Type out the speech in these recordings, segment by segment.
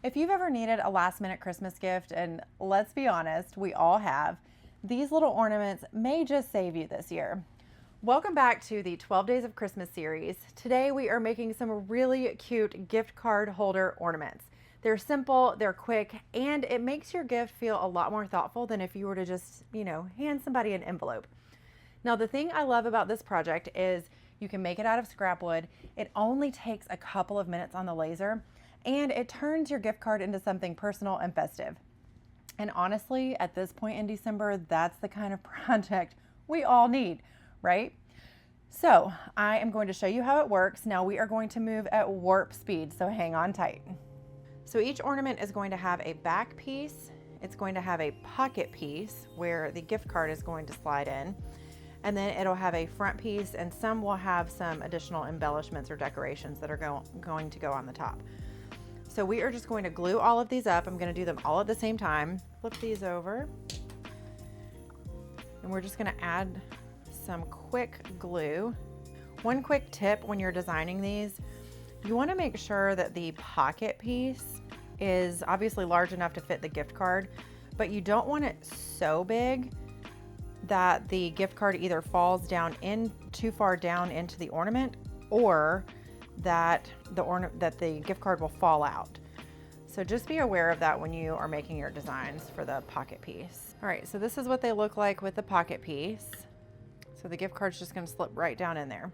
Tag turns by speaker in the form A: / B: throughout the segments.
A: If you've ever needed a last minute Christmas gift, and let's be honest, we all have, these little ornaments may just save you this year. Welcome back to the 12 Days of Christmas series. Today we are making some really cute gift card holder ornaments. They're simple, they're quick, and it makes your gift feel a lot more thoughtful than if you were to just, hand somebody an envelope. Now, the thing I love about this project is you can make it out of scrap wood. It only takes a couple of minutes on the laser, and it turns your gift card into something personal and festive. And honestly, at this point in December, that's the kind of project we all need, right? So I am going to show you how it works. Now we are going to move at warp speed, so hang on tight. So each ornament is going to have a back piece. It's going to have a pocket piece where the gift card is going to slide in. And then it'll have a front piece, and some will have some additional embellishments or decorations that are going to go on the top. So we are just going to glue all of these up. I'm going to do them all at the same time. Flip these over. And we're just going to add some quick glue. One quick tip when you're designing these, you want to make sure that the pocket piece is obviously large enough to fit the gift card, but you don't want it so big that the gift card either falls down in too far down into the ornament, or that the gift card will fall out. So just be aware of that when you are making your designs for the pocket piece. All right, so this is what they look like with the pocket piece. So the gift card's just gonna slip right down in there.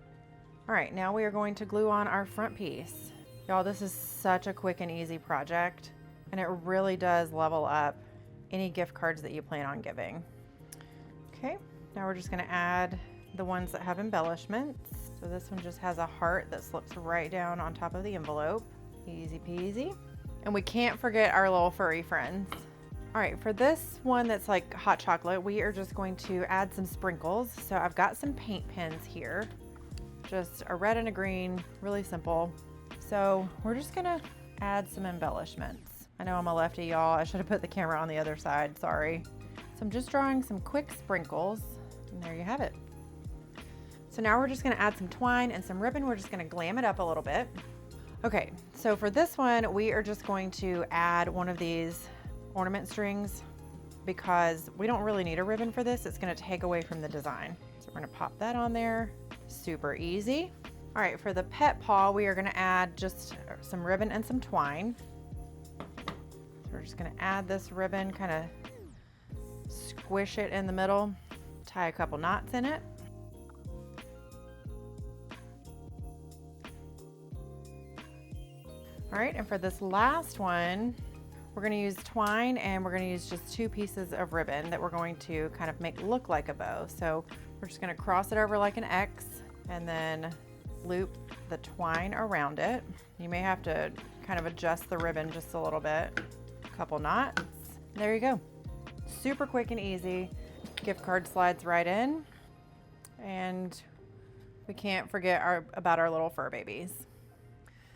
A: All right, now we are going to glue on our front piece. Y'all, this is such a quick and easy project, and it really does level up any gift cards that you plan on giving. Okay, now we're just gonna add the ones that have embellishments. So this one just has a heart that slips right down on top of the envelope. Easy peasy. And we can't forget our little furry friends. All right, for this one that's like hot chocolate, we are just going to add some sprinkles. So I've got some paint pens here, just a red and a green, really simple. So we're just gonna add some embellishments. I know I'm a lefty, y'all. I should have put the camera on the other side, sorry. So I'm just drawing some quick sprinkles, and there you have it. So now we're just gonna add some twine and some ribbon. We're just gonna glam it up a little bit. Okay, so for this one, we are just going to add one of these ornament strings because we don't really need a ribbon for this. It's gonna take away from the design. So we're gonna pop that on there, super easy. All right, for the pet paw, we are gonna add just some ribbon and some twine. So we're just gonna add this ribbon, kind of squish it in the middle, tie a couple knots in it. All right, and for this last one, we're gonna use twine, and we're gonna use just 2 pieces of ribbon that we're going to kind of make look like a bow. So we're just gonna cross it over like an X and then loop the twine around it. You may have to kind of adjust the ribbon just a little bit. A couple knots, there you go. Super quick and easy. Gift card slides right in, and we can't forget about our little fur babies.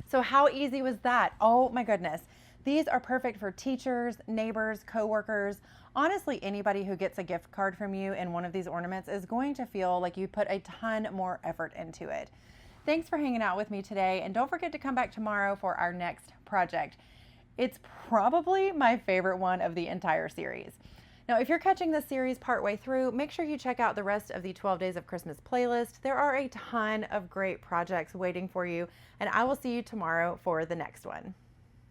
A: So how easy was that? Oh my goodness. These are perfect for teachers, neighbors, coworkers. Honestly, anybody who gets a gift card from you in one of these ornaments is going to feel like you put a ton more effort into it. Thanks for hanging out with me today, and don't forget to come back tomorrow for our next project. It's probably my favorite one of the entire series. Now, if you're catching this series partway through, make sure you check out the rest of the 12 Days of Christmas playlist. There are a ton of great projects waiting for you, and I will see you tomorrow for the next one.